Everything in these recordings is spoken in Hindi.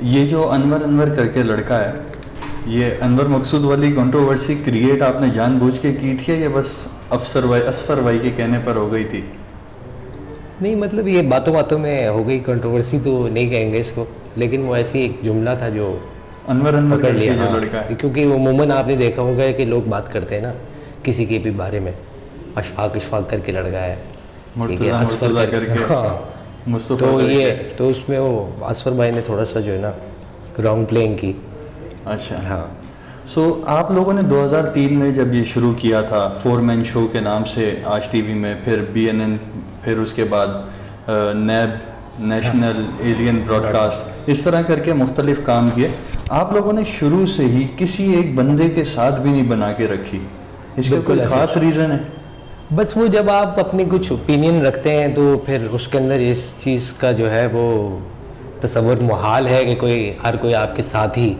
ये जो अनवर अनवर करके लड़का है, ये अनवर मकसूद वाली कंट्रोवर्सी क्रिएट आपने जानबूझ के की थी या बस असफर भाई के कहने पर हो गई थी? नहीं, मतलब ये बातों बातों में हो गई कंट्रोवर्सी तो नहीं कहेंगे इसको, लेकिन वो ऐसी एक जुमला था जो अनवर अनवर पकड़ लिया। जो हाँ, लड़का है, क्योंकि वो अमूमन आपने देखा होगा कि लोग बात करते हैं ना किसी के भी बारे में, अशफाक अशफाक करके लड़का है, ठीक है, असफर करके, हाँ, मुस्तफा तो करके। ये तो उसमें वो असफर भाई ने थोड़ा सा जो है ना रॉन्ग प्लेइंग की। अच्छा, हाँ, सो आप लोगों ने 2003 में जब ये शुरू किया था 4 मैन शो के नाम से आज टीवी में, फिर BNN, फिर उसके बाद नैब, नेशनल एलियन ब्रॉडकास्ट, इस तरह करके मुख्तलिफ काम किए। आप लोगों ने शुरू से ही किसी एक बंदे के साथ भी नहीं बना के रखी, इसका बिल्कुल कोई ऐसे। खास रीज़न है? बस वो जब आप अपनी कुछ ओपिनियन रखते हैं तो फिर उसके अंदर इस चीज़ का जो है वो तसव्वुर मुहाल है कि हर कोई आपके साथ ही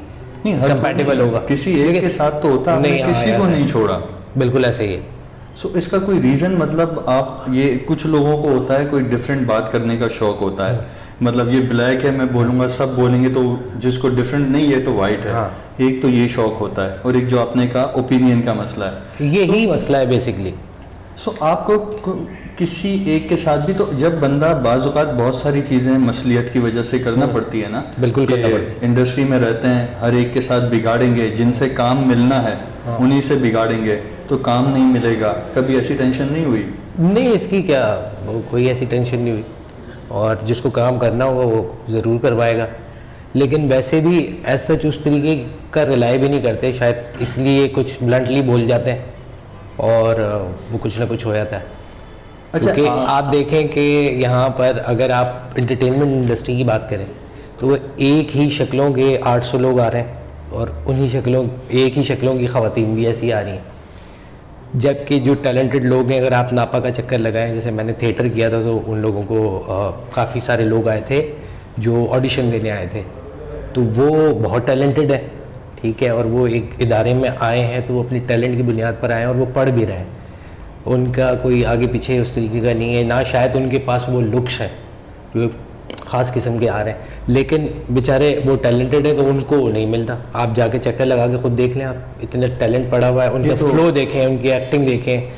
नहीं, हर कंपैटिबल होगा। किसी एक के साथ तो होता, आपने नहीं, हाँ, किसी को ऐसा नहीं है। छोड़ा। बिल्कुल ऐसे ही है। सो इसका कोई रीज़न, मतलब आप, ये कुछ लोगों को होता है कोई डिफरेंट बात करने का शौक होता है, मतलब ये ब्लैक है मैं बोलूँगा सब बोलेंगे, तो जिसको डिफरेंट नहीं है तो वाइट है। हाँ। एक तो ये शौक होता है और एक जो आपने कहा ओपिनियन का मसला है। ये ही मसला है बेसिकली। सो आपको किसी एक के साथ भी, तो जब बंदा बाज़-औक़ात बहुत सारी चीज़ें मसलियत की वजह से करना पड़ती है ना, बिल्कुल कि करना पड़ती है। इंडस्ट्री में रहते हैं, हर एक के साथ बिगाड़ेंगे, जिनसे काम मिलना है उन्हीं से बिगाड़ेंगे तो काम नहीं मिलेगा, कभी ऐसी टेंशन नहीं हुई? नहीं, इसकी क्या, वो कोई ऐसी टेंशन नहीं हुई, और जिसको काम करना होगा वो ज़रूर करवाएगा। लेकिन वैसे भी ऐसा उस तरीके का रिलाई भी नहीं करते, शायद इसलिए कुछ ब्लंटली बोल जाते हैं और वो कुछ ना कुछ हो जाता है। अच्छा, क्योंकि आप देखें कि यहाँ पर अगर आप इंटरटेनमेंट इंडस्ट्री की बात करें तो वो एक ही शक्लों के 800 लोग आ रहे हैं और एक ही शक्लों की ख़वातीन भी ऐसी आ रही हैं, जबकि जो टैलेंटेड लोग हैं, अगर आप नापा का चक्कर लगाएं, जैसे मैंने थिएटर किया था तो उन लोगों को काफ़ी सारे लोग आए थे जो ऑडिशन देने आए थे, तो वो बहुत टैलेंटेड है, ठीक है, और वो एक इदारे में आए हैं तो वो अपनी टैलेंट की बुनियाद पर आए हैं और वो पढ़ भी रहे हैं। उनका कोई आगे पीछे उस तरीके का नहीं है ना, शायद उनके पास वो लुक्स हैं जो ख़ास किस्म के आ रहे हैं, लेकिन बेचारे वो टैलेंटेड है तो उनको नहीं मिलता। आप जाके चक्कर लगा के खुद देख लें, आप इतने टैलेंट पड़ा हुआ है, उनका फ्लो देखें, उनकी एक्टिंग देखें,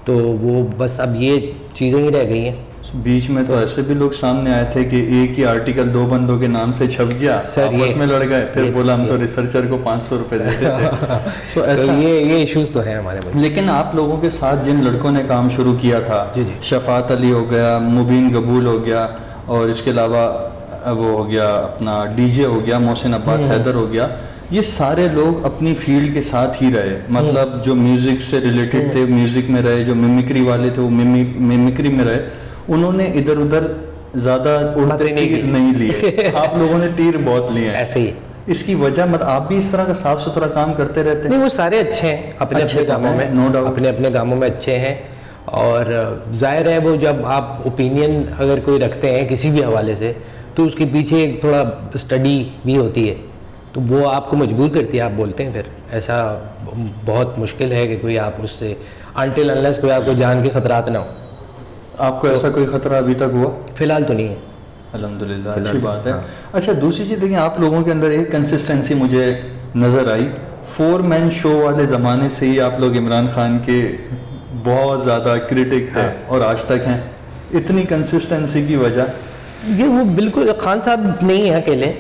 तो वो बस अब ये चीज़ें ही रह गई हैं। बीच में तो ऐसे भी लोग सामने आए थे कि एक ही आर्टिकल 2 बंदों के नाम से छप गया, आपस में लड़ गए, फिर बोला हम तो रिसर्चर को 500 रुपये देते थे। सो ऐसा तो ये इश्यूज तो हैं हमारे में। लेकिन आप लोगों के साथ जिन लड़कों ने काम शुरू किया था, जी जी, शफात अली हो गया, मुबीन कबूल हो गया, और इसके अलावा वो हो गया अपना डीजे हो गया, मोहसिन अब्बास हैदर हो गया, ये सारे लोग अपनी फील्ड के साथ ही रहे, मतलब जो म्यूज़िक से रिलेटेड थे म्यूज़िक में रहे, जो मिमिक्री वाले थे वो मिमिक्री में रहे, उन्होंने इधर उधर ज़्यादा उड़ते तीर नहीं लिए। आप लोगों ने तीर बहुत लिए हैं। ऐसे ही इसकी वजह, मतलब आप भी इस तरह का साफ सुथरा काम करते रहते हैं? नहीं, वो सारे अच्छे हैं अपने अपने कामों में, नो डाउट, अपने अपने कामों में अच्छे हैं, और जाहिर है वो जब आप ओपिनियन अगर कोई रखते हैं किसी भी हवाले से तो उसके पीछे एक थोड़ा स्टडी भी होती है, तो वो आपको मजबूर करती है, आप बोलते हैं, फिर ऐसा बहुत मुश्किल है कि कोई आप उससे अनटिल अनलेस कोई आपको जान के खतरात ना हो। आपको ऐसा कोई खतरा अभी तक हुआ? फिलहाल तो नहीं है, अल्हम्दुलिल्लाह, अच्छी बात है। अच्छा, दूसरी चीज़ देखिए, आप लोगों के अंदर एक कंसिस्टेंसी मुझे नज़र आई, 4 मैन शो वाले ज़माने से ही आप लोग इमरान खान के बहुत ज़्यादा क्रिटिक थे और आज तक हैं। इतनी कंसिस्टेंसी की वजह? ये वो बिल्कुल खान साहब नहीं है अकेले,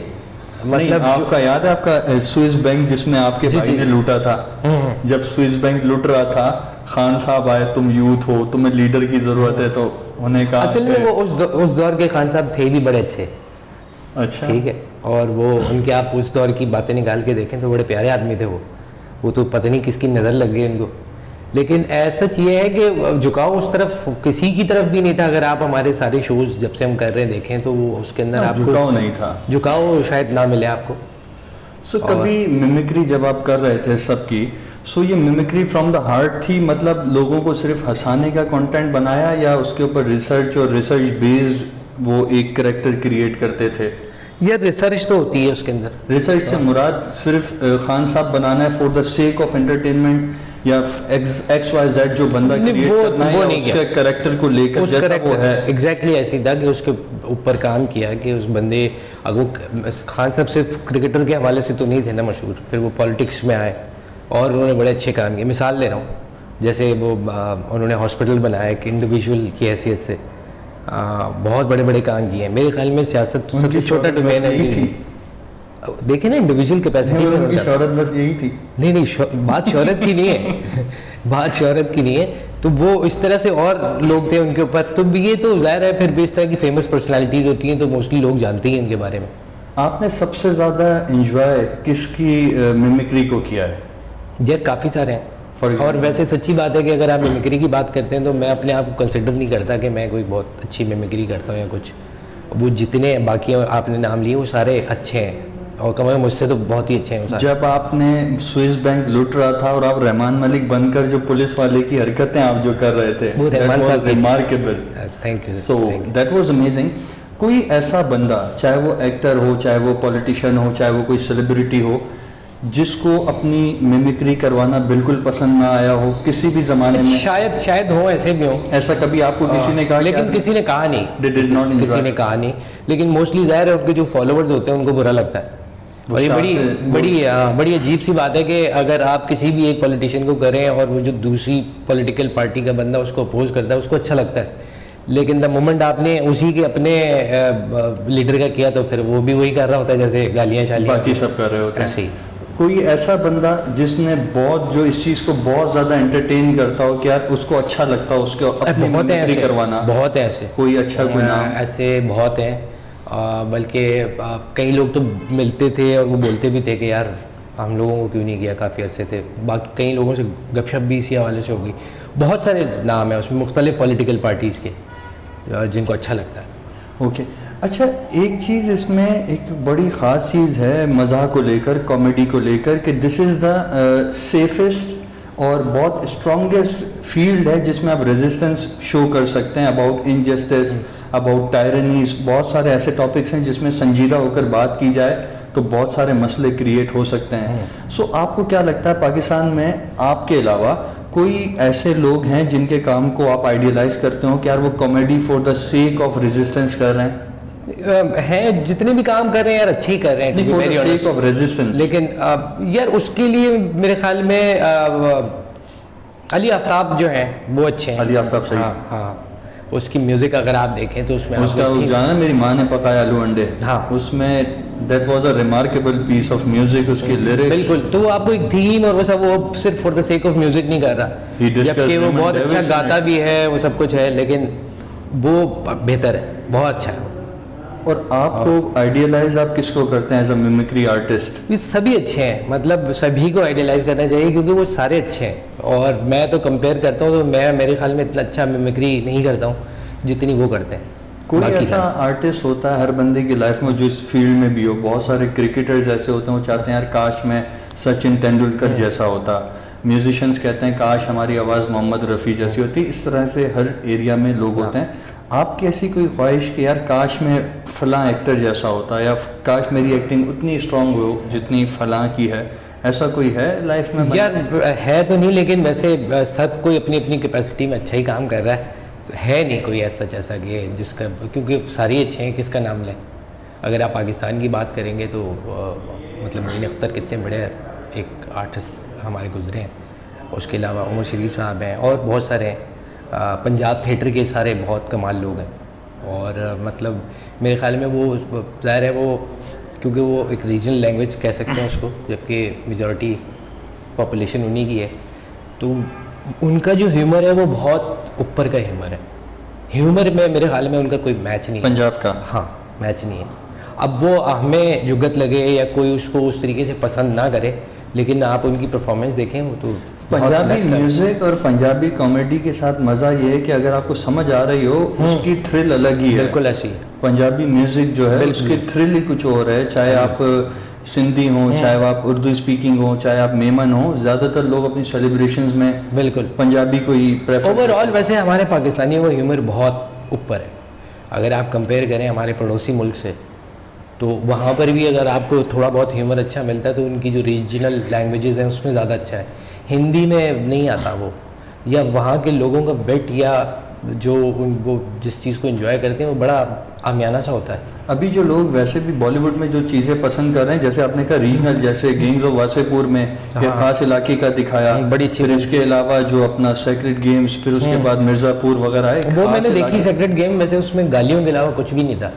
मतलब आपका याद है आपका स्विस बैंक जिसमें आपके भाई ने लूटा था, जब स्विस बैंक लूट रहा था, खान साहब आए, तुम यूथ हो, तुम्हें लीडर की जरूरत है, तो उन्हें कहा, असल में वो उस दौर के खान साहब थे भी बड़े अच्छे। अच्छा, ठीक है, और वो उनके आप उस दौर की बातें निकाल के देखें तो बड़े प्यारे आदमी थे वो तो पता नहीं किसकी नज़र लग गई उनको, लेकिन सच ये है कि झुकाव उस तरफ किसी की तरफ भी नहीं था। अगर आप हमारे सारे शोज जब से हम कर रहे हैं देखें तो वो उसके अंदर आपको झुकाव नहीं था, झुकाव शायद ना मिले आपको। सो कभी मिमिक्री जब आप कर रहे थे सबकी, सो ये मिमिक्री फ्रॉम द हार्ट थी, मतलब लोगों को सिर्फ हंसाने का कंटेंट बनाया, या उसके ऊपर रिसर्च और रिसर्च बेस्ड वो एक कैरेक्टर क्रिएट करते थे? यार रिसर्च तो होती है उसके अंदर। रिसर्च से मुराद सिर्फ खान साहब बनाना है for the sake of entertainment, या XYZ जो बंदा नहीं, क्रिएट वो- करना है वो या नहीं उसके कैरेक्टर को लेकर उस जैसा वो है। एग्जैक्टली ऐसे ही था कि उसके ऊपर काम किया कि उस बंदे, अगर वो खान साहब सिर्फ क्रिकेटर के हवाले से तो नहीं थे ना मशहूर, फिर वो पॉलिटिक्स में आए और उन्होंने बड़े अच्छे काम किए। मिसाल ले रहा हूँ, जैसे वो उन्होंने हॉस्पिटल बनाया कि इंडिविजुअल की हैसियत से बहुत बड़े बड़े काम किए हैं। मेरे ख्याल में सियासत तो सबसे छोटा डोमेन है। देखिए ना, इंडिविजुअल कैपेसिटी में उनकी शोहरत बस यही थी। नहीं, बात शोहरत की नहीं है बात शोहरत की नहीं है। तो वो इस तरह से और लोग थे उनके ऊपर, तो ये तो जाहिर है फिर भी इस तरह की फेमस पर्सनालिटीज़ होती हैं तो मोस्टली लोग जानते ही उनके बारे में। आपने सबसे ज़्यादा इंजॉय किसकी मिमिक्री को किया है? यार काफ़ी सारे हैं, और वैसे सच्ची बात है कि अगर आप मिमिक्री की बात करते हैं तो मैं अपने आप को कंसिडर नहीं करता कि मैं कोई बहुत अच्छी मिमिक्री करता हूँ या कुछ। वो जितने बाकी आपने नाम लिए वो सारे अच्छे हैं, और कम मुझसे तो बहुत ही अच्छे हैं वो सारे। जब आपने स्विस बैंक लूट रहा था और आप रहमान मलिक बनकर जो पुलिस वाले की हरकतें आप जो कर रहे थे, वो रहमान साहब की- remarkable. Thank you. So that was amazing. कोई ऐसा बंदा, चाहे वो एक्टर हो, चाहे वो पॉलिटिशियन हो, चाहे वो कोई सेलिब्रिटी हो, जिसको अपनी मिमिक्री करवाना बिल्कुल पसंद ना आया हो किसी भी जमाने में? शायद हो, ऐसे भी हो। ऐसा कभी आपको किसी ने कहा? लेकिन किसी ने कहा नहीं, They did not enjoy. किसी ने कहा नहीं, लेकिन मोस्टली जाहिर है उनके जो फॉलोअर्स होते हैं उनको बुरा लगता है। और ये बड़ी अजीब सी बात है कि अगर आप किसी भी एक पॉलिटिशियन को करें और वो जो दूसरी पॉलिटिकल पार्टी का बंदा उसको अपोज करता है उसको अच्छा लगता है, लेकिन द मोमेंट आपने उसी के अपने लीडर का किया तो फिर वो भी वही कर रहा होता है जैसे गालियाँ शालियाँ बाकी सब कर रहे होते हैं। ऐसे ही। कोई ऐसा बंदा जिसने बहुत, जो इस चीज़ को बहुत ज़्यादा एंटरटेन करता हो कि यार उसको अच्छा लगता हो उसको अपनी बहुत है मिमिक्री ऐसे, करवाना? बहुत है ऐसे। कोई अच्छा कोई नाम? ऐसे बहुत हैं, बल्कि कई लोग तो मिलते थे और वो बोलते भी थे कि यार हम लोगों को क्यों नहीं किया, काफ़ी अरसे थे। बाकी कई लोगों से गपशप भी इसी हवाले से हो गई। बहुत सारे नाम हैं उसमें मुख्तलिफ पॉलिटिकल पार्टीज़ के जिनको अच्छा लगता है। ओके अच्छा, एक चीज़ इसमें एक बड़ी ख़ास चीज़ है मज़ाह को लेकर, कॉमेडी को लेकर, कि दिस इज़ द सेफेस्ट और बहुत स्ट्रॉन्गेस्ट फील्ड है जिसमें आप रेजिस्टेंस शो कर सकते हैं अबाउट इनजस्टिस, अबाउट टायरनीज। बहुत सारे ऐसे टॉपिक्स हैं जिसमें संजीदा होकर बात की जाए तो बहुत सारे मसले क्रिएट हो सकते हैं। सो आपको क्या लगता है पाकिस्तान में आपके अलावा कोई ऐसे लोग हैं जिनके काम को आप आइडियलाइज करते हो कि यार वो comedy for the sake of resistance कर रहे हैं? हैं जितने भी काम कर रहे हैं यार अच्छे ही कर रहे हैं, to be for very the honest। Sake of resistance. लेकिन यार उसके लिए मेरे ख्याल में अली आफ्ताब जो है वो अच्छे हैं। अली आफ्ताब सही। हाँ, उसकी म्यूजिक अगर आप देखें तो उसमें उसका आपको थीम- जाना मेरी माँ ने पकाया आलू अंडे, हाँ। उसमें that was a remarkable piece of music, उसके लिरिक्स। बिल्कुल, तो वो आपको एक थीम और वो सब, वो सिर्फ for the sake of music नहीं कर He रहा, discussed जबकि वो Raymond बहुत अच्छा Davis गाता भी है, वो सब कुछ है, लेकिन वो बेहतर है, बहुत अच्छा है। और आपको आइडियलाइज आप किसको करते हैं एज अ मिमिक्री आर्टिस्ट? ये सभी अच्छे हैं, मतलब सभी को आइडियलाइज करना चाहिए क्योंकि वो सारे अच्छे हैं। और मैं तो कंपेयर करता हूँ तो मैं मेरे ख्याल में इतना अच्छा मिमिक्री नहीं करता हूँ जितनी वो करते हैं। कोई बाकी ऐसा आर्टिस्ट होता है हर बंदे की लाइफ में जो इस फील्ड में भी हो? बहुत सारे क्रिकेटर्स ऐसे होते हैं वो चाहते हैं यार काश मैं सचिन तेंदुलकर जैसा होता। म्यूजिशियंस कहते हैं काश हमारी आवाज़ मोहम्मद रफ़ी जैसी होती। इस तरह से हर एरिया में लोग होते हैं। आपकी ऐसी कोई ख्वाहिश कि यार काश मैं फ़लाँ एक्टर जैसा होता, या काश मेरी एक्टिंग उतनी स्ट्रांग हो जितनी फ़लाँ की है? ऐसा कोई है लाइफ में? यार है तो नहीं, लेकिन वैसे सब कोई अपनी अपनी कैपेसिटी में अच्छा ही काम कर रहा है, तो है नहीं कोई ऐसा जैसा कि जिसका, क्योंकि सारे अच्छे हैं, किसका नाम लें। अगर आप पाकिस्तान की बात करेंगे तो मतलब मोइन अख्तर कितने बड़े एक आर्टिस्ट हमारे गुजरे हैं, उसके अलावा उमर शरीफ साहब हैं और बहुत सारे हैं। पंजाब थिएटर के सारे बहुत कमाल लोग हैं, और मतलब मेरे ख्याल में वो ज़ाहिर है वो, क्योंकि वो एक रीजनल लैंग्वेज कह सकते हैं उसको, जबकि मेजॉरिटी पॉपुलेशन उन्हीं की है, तो उनका जो ह्यूमर है वो बहुत ऊपर का ह्यूमर है। ह्यूमर में मेरे ख्याल में उनका कोई मैच नहीं है, पंजाब का। हाँ मैच नहीं है। अब वो हमें जुगत लगे या कोई उसको उस तरीके से पसंद ना करे, लेकिन आप उनकी परफॉर्मेंस देखें वो तो पंजाबी म्यूजिक और पंजाबी कॉमेडी के साथ मज़ा ये है कि अगर आपको समझ आ रही हो उसकी थ्रिल अलग ही है। बिल्कुल ऐसी पंजाबी म्यूजिक जो है उसकी थ्रिल ही कुछ और है। चाहे आप सिंधी हो, चाहे आप उर्दू स्पीकिंग हो, चाहे आप मेमन हो, ज़्यादातर लोग अपनी सेलिब्रेशंस में बिल्कुल पंजाबी को ही प्रेफर। ओवरऑल वैसे हमारे पाकिस्तानियों का ह्यूमर बहुत ऊपर है। अगर आप कंपेयर करें हमारे पड़ोसी मुल्क से, तो वहाँ पर भी अगर आपको थोड़ा बहुत ह्यूमर अच्छा मिलता है तो उनकी जो रीजनल लैंग्वेजेस हैं उसमें ज़्यादा अच्छा है। हिंदी में नहीं आता वो, या वहाँ के लोगों का बेट या जो वो जिस चीज़ को एंजॉय करते हैं वो बड़ा आमियाना सा होता है। अभी जो लोग वैसे भी बॉलीवुड में जो चीज़ें पसंद कर रहे हैं, जैसे आपने कहा रीजनल, जैसे गेम्स ऑफ वासेपुर में एक खास इलाके का दिखाया, बड़ी अच्छी फिर इसके अलावा जो अपना सेक्रेट गेम्स, फिर उसके बाद मिर्ज़ापुर वगैरह है, वो मैंने देखी सेक्रेट गेम, वैसे उसमें गालियों के अलावा कुछ भी नहीं था।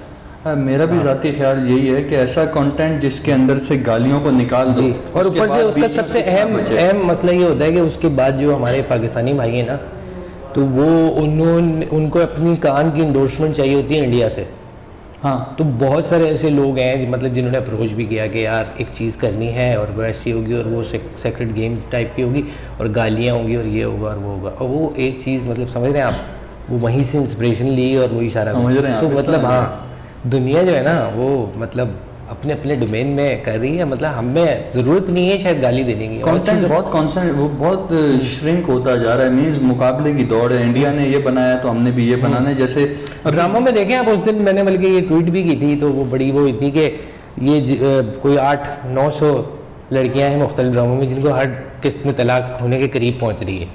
मेरा भी ज़ाती ख्याल यही है कि ऐसा कंटेंट जिसके अंदर से गालियों को निकाल दो, और ऊपर से उसका सबसे अहम मसला ये होता है कि उसके बाद जो हमारे पाकिस्तानी भाई हैं ना, तो वो उनको अपनी कान की इंडोर्समेंट चाहिए होती है इंडिया से। हाँ, तो बहुत सारे ऐसे लोग हैं मतलब जिन्होंने अप्रोच भी किया कि यार एक चीज़ करनी है और वो ऐसी होगी और वो सेक्रेट गेम्स टाइप की होगी और गालियाँ होंगी और ये होगा और वो होगा, और वो एक चीज़ मतलब समझ रहे हैं आप, वो वहीं से इंस्पिरेशन ली और वही सारा समझ रहे हैं तो आप, मतलब हाँ, दुनिया जो है ना वो मतलब अपने अपने डोमेन में कर रही है, मतलब हमें ज़रूरत नहीं है शायद गाली देने की। कंटेंट बहुत कॉन्सेंट, वो बहुत श्रिंक होता जा रहा है, मीन्स मुकाबले की दौड़ है, इंडिया ने ये बनाया तो हमने भी ये बनाना है। जैसे ड्रामा में देखें आप, उस दिन मैंने बल्कि ये ट्वीट भी की थी, तो वो बड़ी वो इतनी कि ये कोई 800-900 लड़कियां हैं मुख्तलिफ ड्रामों में जिनको हर किस्त में तलाक होने के करीब पहुंच रही है,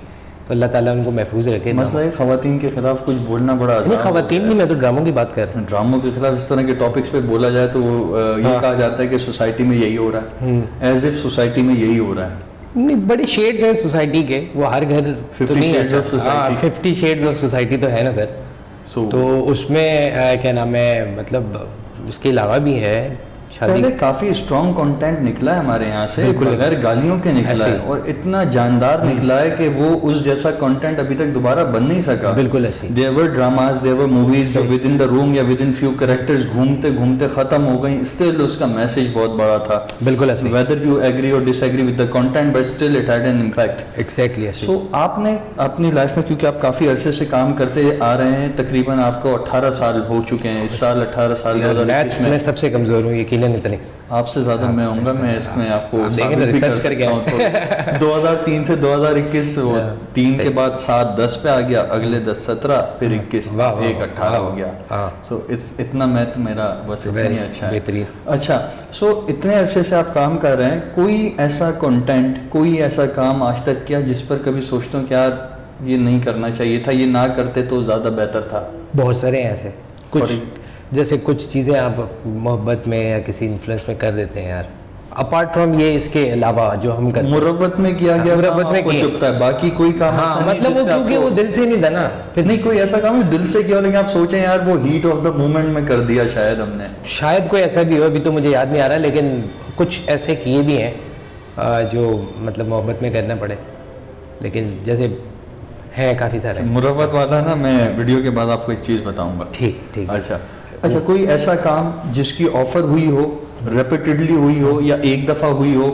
तो अल्लाह ताला उनको महफूज रखे। मसला है खवातीन के खिलाफ कुछ बोलना बड़ा आसान नहीं, खवातीन नहीं, मैं तो ड्रामों की बात कर रहा हूँ। ड्रामों के खिलाफ इस तरह के टॉपिक्स पे बोला जाए तो ये कहा जाता है कि सोसाइटी में यही हो रहा है, एज इफ सोसाइटी में यही हो रहा है। नहीं, बड़े शेड्स हैं सोसाइटी के, वो हर घर 50 shades of society। 50 shades of society तो है ना सर। तो उसमें क्या नाम है, मतलब उसके अलावा भी है शादी। पहले काफी स्ट्रॉन्ग कंटेंट निकला है हमारे यहाँ से, बगैर गालियों के निकला है, और इतना जानदार निकला है कि वो उस जैसा कंटेंट अभी तक दोबारा बन नहीं सका। बिल्कुल ऐसी there were dramas, there were movies जो विद इन द रूम या विद इन फ्यू कैरेक्टर्स घूमते घूमते खत्म हो गई, स्टिल उसका मैसेज बहुत बड़ा था। बिल्कुल ऐसी, वेदर यू एग्री और disagree with the content, but still it had an impact. Exactly ऐसी। सो आपने अपनी लाइफ में, क्योंकि आप काफी अरसे से काम करते आ रहे हैं, तकरीबन आपको 18 साल हो चुके हैं, इस साल 18 साल मैं सबसे कमजोर हूँ यकीनन, इतने आपसे ज्यादा मैं होऊंगा, मैं इसमें आपको देखें साबित भी कर रिसर्च करके सकता हूं। तो 2003 से 2021 वो 3 के बाद 7-10 पे आ गया, अगले 10-17, फिर 21, 1-18 हो गया। सो इतना मैथ मेरा बस इतना ही अच्छा है। बेहतरीन। अच्छा, सो इतने अरसे से आप काम कर रहे हैं, कोई ऐसा कंटेंट, कोई ऐसा काम आज तक किया जिस पर कभी सोचते हो कि यार ये नहीं करना चाहिए था, ये ना करते तो ज्यादा बेहतर था? बहुत सारे हैं ऐसे, कुछ जैसे कुछ चीज़ें आप मोहब्बत में या किसी इन्फ्लुएंस में कर देते हैं यार, अपार्ट फ्रॉम ये, इसके अलावा जो हम करते हैं। मुरव्वत में किया गया, मुरव्वत में किया चुपता है, बाकी कोई काम हाँ, मतलब वो क्योंकि वो दिल से नहीं था ना, फिर नहीं कोई ऐसा काम है दिल से किया, लेकिन आप सोचें यार वो हीट ऑफ द मोमेंट में कर दिया शायद हमने, शायद कोई ऐसा भी हो, अभी तो मुझे याद नहीं आ रहा, लेकिन कुछ ऐसे किए भी हैं जो मतलब मोहब्बत में करना पड़े, लेकिन जैसे हैं काफ़ी सारे। मुरव्वत वाला ना, मैं वीडियो के बाद आपको एक चीज़ बताऊंगा। ठीक। अच्छा, कोई ऐसा काम जिसकी ऑफर हुई हो, रेपिटेडली हुई हो या एक दफ़ा हुई हो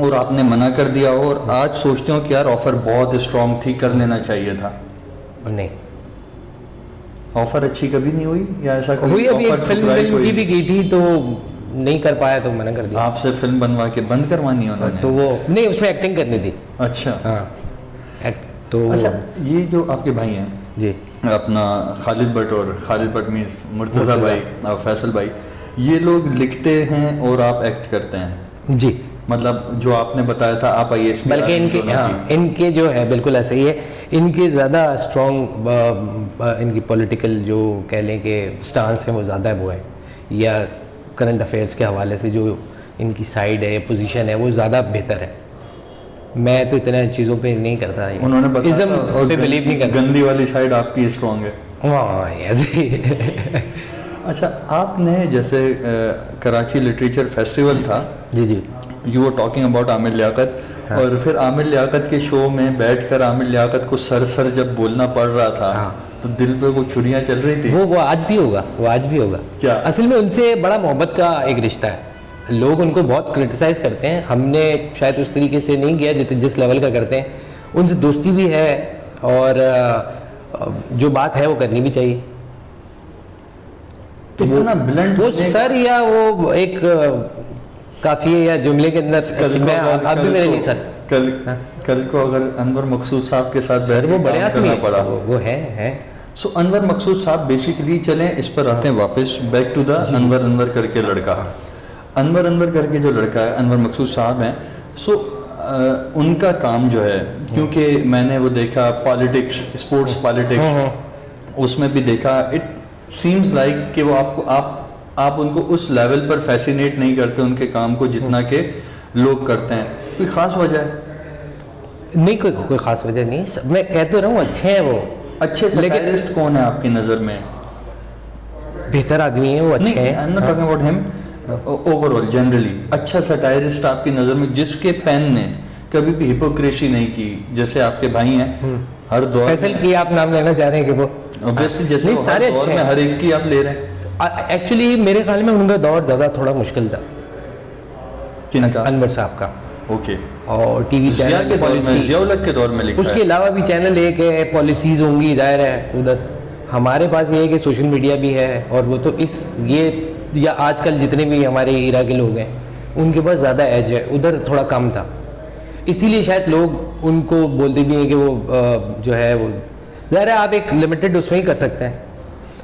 और आपने मना कर दिया हो, और आज सोचते हो कि यार ऑफर बहुत स्ट्रांग थी, कर लेना चाहिए था? नहीं, ऑफर अच्छी कभी नहीं हुई, या ऐसा कोई हुई? अभी एक फिल्म की भी गई थी तो नहीं कर पाया तो मना कर दिया। आपसे फिल्म बनवा के बंद करवानी उन्होंने? तो वो नहीं, उसमें एक्टिंग करनी थी। अच्छा हाँ, तो अच्छा, ये जो आपके भाई हैं जी, अपना खालिद भट्ट और खालिद भट्ट मीन्स मुर्तज़ा भाई और फैसल भाई, ये लोग लिखते हैं और आप एक्ट करते हैं जी, मतलब जो आपने बताया था आप IAS, बल्कि इनके जो है बिल्कुल ऐसा ही है, इनके ज़्यादा स्ट्रॉन्ग इनकी पॉलिटिकल जो कह लें कि स्टांस है वो ज़्यादा है, वो है, या करंट अफेयर्स के हवाले से जो इनकी साइड है, पोजीशन है, वो ज़्यादा बेहतर है। मैं तो इतने चीज़ों पे नहीं करता, उन्होंने बताया इज़्म पे बिलीव नहीं करता। गंदी वाली साइड आपकी स्ट्रॉन्ग है। हाँ, ऐसे ही। अच्छा, आपने जैसे कराची लिटरेचर फेस्टिवल था, जी, you were talking about Aamir Liaquat, हाँ। और फिर आमिर लियाकत के शो में बैठकर आमिर लियाकत को सर जब बोलना पड़ रहा था, हाँ। तो दिल पे वो छुरियां चल रही थी। वो आज भी होगा, वो आज भी होगा। क्या असल में उनसे बड़ा मोहब्बत का एक रिश्ता है, लोग उनको बहुत क्रिटिसाइज़ करते हैं, हमने शायद उस तरीके से नहीं किया जिस लेवल का करते हैं, उनसे दोस्ती भी है और जो बात है वो करनी भी चाहिए। तो इतना ब्लंट वो सर या वो एक काफ़ी है या जुमले के अंदर मैं आप भी मेरे लिए सर कल को अगर अनवर मकसूद साहब के साथ सर वो बड़े आदमी पड़ा, वो है। सो अनवर मकसूद साहब बेसिकली, चलें इस पर आते हैं वापस, बैक टू द अनवर करके लड़का, अनवर करके जो लड़का है, अनवर मकसूद साहब हैं। सो उनका काम जो है, क्योंकि मैंने वो देखा पॉलिटिक्स, स्पोर्ट्स पॉलिटिक्स, उसमें भी देखा, इट सीम्स लाइक कि वो आपको आप उनको उस लेवल पर फैसिनेट नहीं करते उनके काम को जितना के लोग करते हैं। कोई ख़ास वजह है? नहीं, कोई ख़ास वजह नहीं। मैं कह तो रहा हूँ अच्छे हैं वो। अच्छे सटायरिस्ट कौन है आपकी नज़र में? बेहतर आदमी है वो, अच्छे हैं। I am not talking about him, overall generally अच्छा सटायरिस्ट आपकी नज़र में जिसके पेन ने कभी भी हिपोक्रेसी नहीं की, जैसे आपके भाई हैं हर दौर फैसल की आप नाम लेना चाह रहे हैं कि वो ऑब्वियसली, जैसे नहीं, वो सारे हर दौर अच्छे में हैं। हर एक की आप ले रहे हैं। एक्चुअली मेरे ख्याल में उनका दौर ज़्यादा थोड़ा मुश्किल था, किनका? अनवर साहब का। ओके, और टीवी जिया चैनल के दौर में, पॉलिसी, जिया-उल-हक के दौर में लिखा उसके है। अलावा भी चैनल एक है, पॉलिसीज़ होंगी, दायर है उधर। हमारे पास ये है कि सोशल मीडिया भी है, और वो तो ये या आजकल जितने भी हमारे इरा के लोग हैं उनके पास ज़्यादा एज है, उधर थोड़ा कम था, इसीलिए शायद लोग उनको बोलते भी हैं कि वो जो है वो ज़ाहिर है आप एक लिमिटेड उसमें ही कर सकते हैं,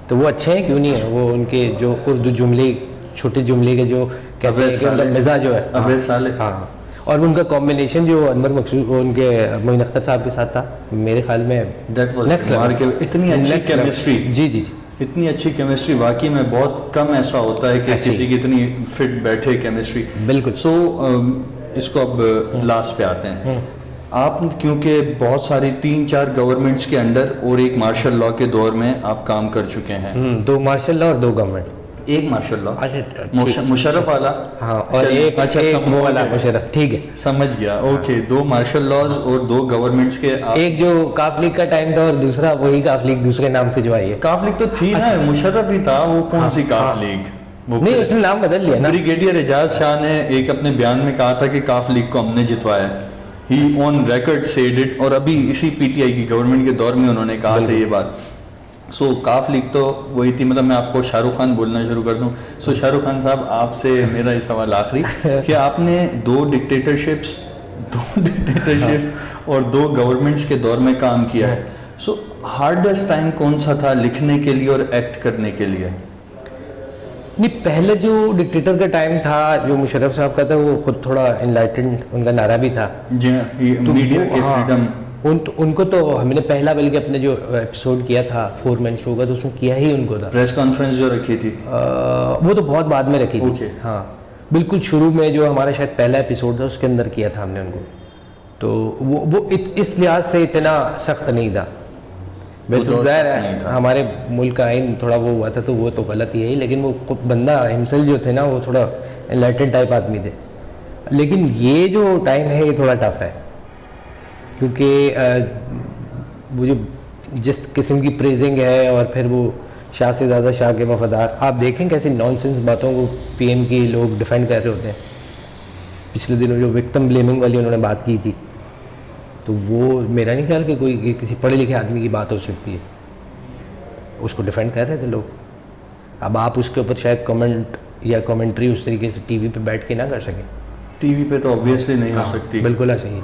तो वो अच्छे हैं, क्यों नहीं है। वो उनके जो उर्दू जुमले, छोटे जुमले के जो कहते हैं कि उनका मिज़ा जो है, अबे साले, हाँ, और उनका कॉम्बिनेशन जो अनवर मकसूद उनके मोइन अख्तर साहब के साथ था, मेरे ख्याल में दैट वाज next level। इतनी अच्छी Next level। केमिस्ट्री, जी जी जी, इतनी अच्छी केमिस्ट्री वाकई में बहुत कम ऐसा होता है कि ऐसी। किसी की इतनी फिट बैठे केमिस्ट्री। बिल्कुल। सो इसको अब लास्ट पे आते हैं। आप क्योंकि बहुत सारी 3-4 गवर्नमेंट्स के अंडर और एक मार्शल लॉ के दौर में आप काम कर चुके हैं। 2 मार्शल लॉ और 2 गवर्नमेंट, एक मार्शल लॉ अच्छा मुशर्रफ वाला, हाँ, और चलिए, एक अच्छा, एक समझ वो वाला गया। मुशर्रफ, ठीक है। समझ गया, ओके। 2 मार्शल लॉज और 2 गवर्नमेंट्स के एक जो काफ लीग का टाइम था और दूसरा वही काफ लीग दूसरे नाम से जो आई है। काफ लीग तो थी ना, मुशर्रफ ही था, वो कौन सी काफ लीग? वो नहीं, उसने नाम बदल लिया ना। ब्रिगेडियर एजाज शाह ने एक अपने बयान में कहा था कि काफ लीग को हमने जितवाया, ही ऑन रिकॉर्ड सेड इट, और अभी इसी पीटीआई की गवर्नमेंट के दौर में उन्होंने कहा था ये बात। सो काफ लीग तो वही थी। मतलब मैं आपको शाहरुख खान बोलना शुरू कर दूं। सो शाहरुख खान साहब, आपसे मेरा ये सवाल आखिरी कि आपने 2 डिक्टेटरशिप्स और 2 गवर्नमेंट्स के दौर में काम किया है। सो हार्डेस्ट टाइम कौन सा था लिखने के लिए और एक्ट करने के लिए? नहीं, पहले जो डिक्टेटर का टाइम था, जो मुशर्रफ साहब का था, वो खुद थोड़ा एनलाइटेंड उनका नारा भी था, जी, मीडिया की फ्रीडम। उनको तो हमने पहला बल्कि अपने जो एपिसोड किया था 4 मैन शो का, तो उसमें किया ही उनको था। प्रेस कॉन्फ्रेंस जो रखी थी, वो तो बहुत बाद में रखी थी। Okay। हाँ, बिल्कुल शुरू में जो हमारा शायद पहला एपिसोड था उसके अंदर किया था हमने उनको, तो वो इस लिहाज से इतना सख्त नहीं था। वैसे तो ज़ाहिर नहीं है था। हमारे मुल्क का आइन थोड़ा वो हुआ था, तो वो तो गलत ही है, लेकिन वो खुद बंदा हिमसेल जो थे ना, वो थोड़ा एनलाइटेंड टाइप आदमी थे। लेकिन ये जो टाइम है ये थोड़ा टफ है, क्योंकि वो जो जिस किस्म की प्रेजिंग है, और फिर वो शाह से ज़्यादा शाह के वफादार, आप देखें कैसे नॉनसेंस बातों को पीएम की लोग डिफेंड कर रहे होते हैं। पिछले दिनों जो विक्टिम ब्लेमिंग वाली उन्होंने बात की थी, तो वो मेरा नहीं ख्याल कि कोई किसी पढ़े लिखे आदमी की बात हो सकती है, उसको डिफेंड कर रहे थे लोग। अब आप उसके ऊपर शायद कमेंट या कमेंट्री उस तरीके से टीवी पे बैठ के ना कर सकें। टीवी पे तो ऑब्वियसली नहीं हो सकती। बिल्कुल ऐसा ही है।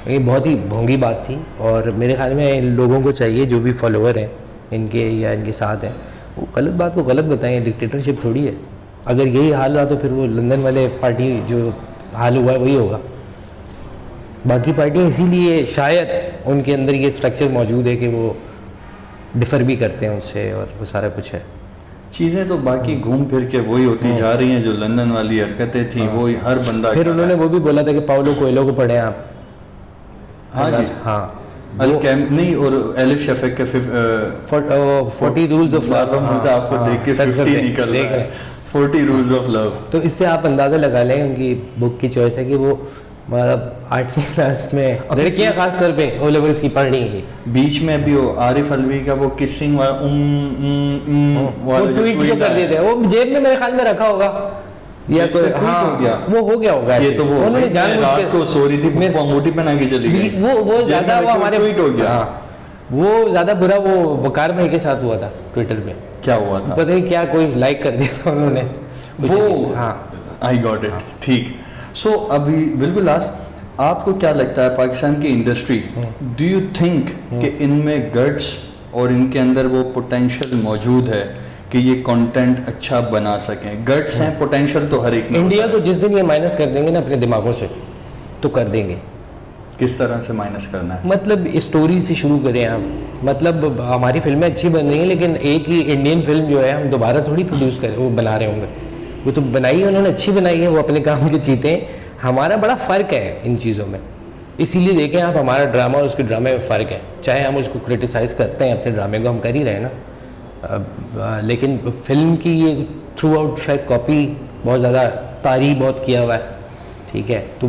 ये बहुत ही भोंगी बात थी, और मेरे ख्याल में इन लोगों को चाहिए, जो भी फॉलोअर हैं इनके या इनके साथ हैं, वो गलत बात को गलत बताएं। डिक्टेटरशिप थोड़ी है। अगर यही हाल रहा तो फिर वो लंदन वाले पार्टी जो हाल हुआ है वही होगा। बाकी पार्टियाँ इसीलिए शायद उनके अंदर ये स्ट्रक्चर मौजूद है कि वो डिफ़र भी करते हैं उससे, और वो सारा कुछ है। चीज़ें तो बाकी घूम फिर के वही होती जा रही हैं, जो लंदन वाली हरकतें थी वो हर बंदा। फिर उन्होंने वो भी बोला था कि पाउलो कोएल्हो को पढ़ें आप। हाँ जी, हाँ, नहीं, और एलिफ शफीक के 40 रूल्स ऑफ लव, मुझे आपको देख के 50 निकल रहा है। 40 रूल्स ऑफ लव। तो इससे आप अंदाज़ा लगा लें उनकी बुक की चॉइस है कि वो मतलब 8वीं क्लास में लड़कियाँ खास तौर पे ओ लेवल्स की पढ़ रही हैं। बीच में भी वो आरिफ अलवी का वो किसिंग वाला वो ट्वीट जो कर देते हैं, वो जेब में मेरे ख्याल में रखा होगा या कोई, हाँ, हो गया, वो हो गया होगा। ये तो वो उन्होंने जानबूझ के को सो रही थी, अंगूठी पहना के चली गई। वो ज़्यादा वो हमारे ट्वीट हो गया। वो ज़्यादा बुरा वो वकार भाई के साथ हुआ था ट्विटर पे। क्या हुआ था पता नहीं क्या, कोई लाइक कर दिया था उन्होंने वो। हाँ, आई गॉट इट, ठीक। सो अभी बिल्कुल लास्ट, आपको क्या लगता है पाकिस्तान की इंडस्ट्री, डू यू थिंक कि इनमें गट्स और इनके अंदर वो पोटेंशियल मौजूद है कि ये कंटेंट अच्छा बना सकें? गट्स हैं, पोटेंशियल तो हर एक में इंडिया होता को जिस दिन ये माइनस कर देंगे ना अपने दिमागों से, तो कर देंगे। किस तरह से माइनस करना है? मतलब स्टोरी से शुरू करें आप, मतलब हमारी फिल्में अच्छी बन रही हैं लेकिन एक ही इंडियन फिल्म जो है हम दोबारा थोड़ी प्रोड्यूस करें, वो बना रहे होंगे, वो तो बनाई है उन्होंने, अच्छी बनाई है, वो अपने काम के चीते हैं। हमारा बड़ा फ़र्क है इन चीज़ों में, इसीलिए देखें आप हमारा ड्रामा और उसके ड्रामे में फ़र्क है। चाहे हम उसको क्रिटिसाइज़ करते हैं, अपने ड्रामे को हम कर ही रहे हैं ना, लेकिन फिल्म की ये थ्रू आउट शायद कॉपी बहुत ज़्यादा तारीफ बहुत किया हुआ है, ठीक है, तो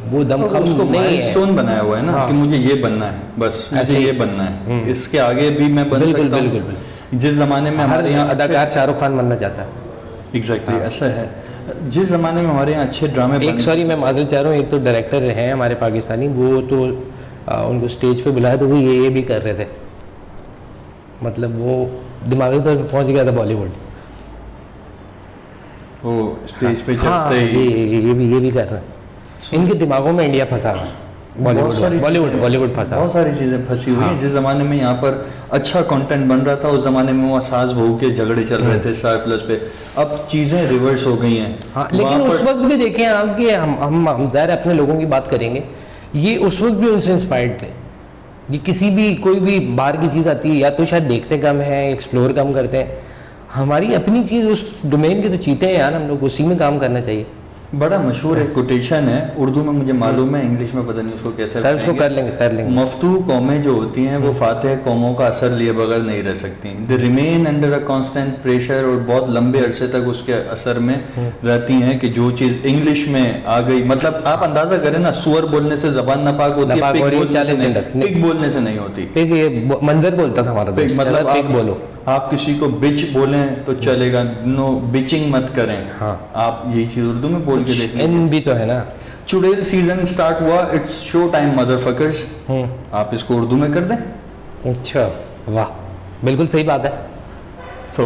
वो दमखम उसको नहीं है। माइलस्टोन बनाया हुआ है ना, हाँ। कि मुझे ये बनना है, बस मुझे ये बनना है, इसके आगे भी मैं बन बिल्कुल सकता बिल्कुल हूँ। बिल्कुल। जिस ज़माने में हर हमारे यहाँ अदाकार शाहरुख खान बनना चाहता है। एग्जैक्टली ऐसा है। जिस ज़माने में हमारे यहाँ अच्छे ड्रामे एक सॉरी मैं माजरत चाह रहा हूँ, एक तो डायरेक्टर हैं हमारे पाकिस्तानी, वो तो उनको स्टेज पे बुलाया तो वो ये भी कर रहे थे, मतलब वो दिमागी तौर पे पहुँच गया था बॉलीवुड। वो स्टेज पे हाँ, चढ़ते ही ये भी कर रहे हैं। इनके दिमागों में इंडिया फंसा हुआ है, बॉलीवुड फंसा। बहुत सारी चीज़ें फंसी हुई हैं। हाँ। जिस ज़माने में यहाँ पर अच्छा कंटेंट बन रहा था, उस ज़माने में वहाँ सास बहू के झगड़े चल रहे थे स्टार प्लस पे। अब चीज़ें रिवर्स हो गई हैं। हाँ, लेकिन उस वक्त भी देखें आप कि हम ज़ाहिर अपने लोगों की बात करेंगे, ये उस वक्त भी उनसे इंस्पायर्ड थे। ये किसी भी कोई भी बाहर की चीज़ आती है या तो शायद देखते कम है, एक्सप्लोर कम करते हैं, हमारी अपनी चीज़ उस डोमेन के तो चीते हैं यार, हम लोग उसी में काम करना चाहिए। बड़ा मशहूर एक कोटेशन है, उर्दू में मुझे मालूम है, इंग्लिश में पता नहीं उसको कैसे सर उसको कर लेंगे। मफ्तू कौमें जो होती हैं वो फातह कौमों का असर लिए बगैर नहीं रह सकती, they remain under a constant pressure, और बहुत लंबे अरसे तक उसके असर में रहती हैं कि जो चीज़ इंग्लिश में आ गई, मतलब आप अंदाजा करें ना, सुअर बोलने से जबान नापाक होती है, पिग बोलने से नहीं होती। पिग ये मंजर बोलता था हमारा दोस्त, मतलब पिग बोलो, आप किसी को बिच बोलें तो चलेगा, नो बिचिंग मत करें। हाँ, आप यही चीज उर्दू में बोल के देखें। इन भी तो है ना। चुड़ैल सीजन स्टार्ट हुआ, इट्स शो टाइम मदरफकर्स, आप इसको उर्दू में कर दें। अच्छा, वाह, बिल्कुल सही बात है। सो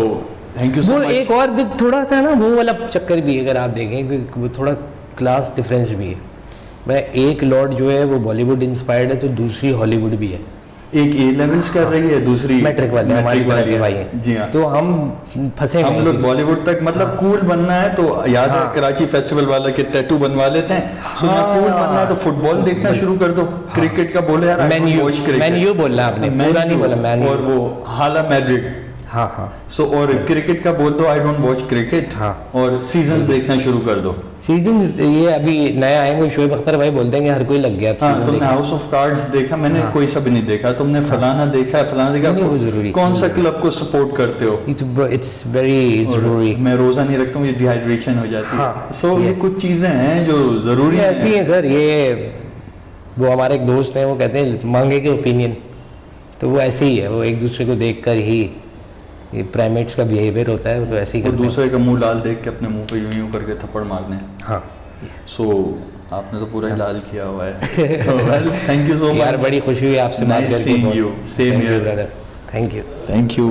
थैंक यू सो वो मच। एक और भी थोड़ा सा ना वो वाला चक्कर भी है, अगर आप देखें कि वो थोड़ा क्लास डिफरेंस भी है। मैं एक लॉर्ड जो है वो बॉलीवुड इंस्पायर्ड है, तो दूसरी हॉलीवुड भी है। एक ए लेवल्स कर रही है, दूसरी मैट्रिक वाले हमारी तरह के भाई हैं। जी हाँ, तो हम फंसे हम लोग बॉलीवुड तक मतलब कूल बनना है तो याद है कराची फेस्टिवल वाला के टैटू बनवा लेते हैं। सो कूल बनना है तो फुटबॉल देखना शुरू कर दो, क्रिकेट का बोले यार, मैन्यू बोला आपने, पूरा नहीं बोला मैन्यू, और वो हाला मैड्रिड। हाँ हाँ। सो और क्रिकेट का बोल दो, आई डोंट वॉच क्रिकेट। हाँ, और सीजन्स देखना शुरू कर दो। सीजन ये अभी नया आएंगे, शोएब अख्तर भाई बोल देंगे हर कोई लग गया। हाँ, तुमने हाउस ऑफ कार्ड्स देखा? मैंने कोई सा भी नहीं देखा। तुमने फलाना देखा है, फलाना देखा? नहीं, वो जरूरी। कौन सा क्लब को सपोर्ट करते हो? इट्स वेरी जरूरी। मैं रोजा नहीं रखता हूँ, ये डिहाइड्रेशन हो जाती है। हाँ, सो ये कुछ चीजें हैं जो जरूरी है। ऐसी है सर, ये वो हमारे एक दोस्त हैं, वो कहते हैं मांगे के ओपिनियन, तो वो ऐसे ही है, वो एक दूसरे को देखकर ही, ये प्राइमेट्स का बिहेवियर होता है, वो तो ऐसे ही वो करते हैं। दूसरे का मुंह लाल देख के अपने मुंह पे यूं यूं करके थप्पड़ मारने हैं। हाँ, सो आपने तो पूरा ही लाल किया हुआ है। So well, thank you so much यार, बड़ी खुशी हुई आपसे बात करके। seeing you. Same here. Brother, thank you. Thank you.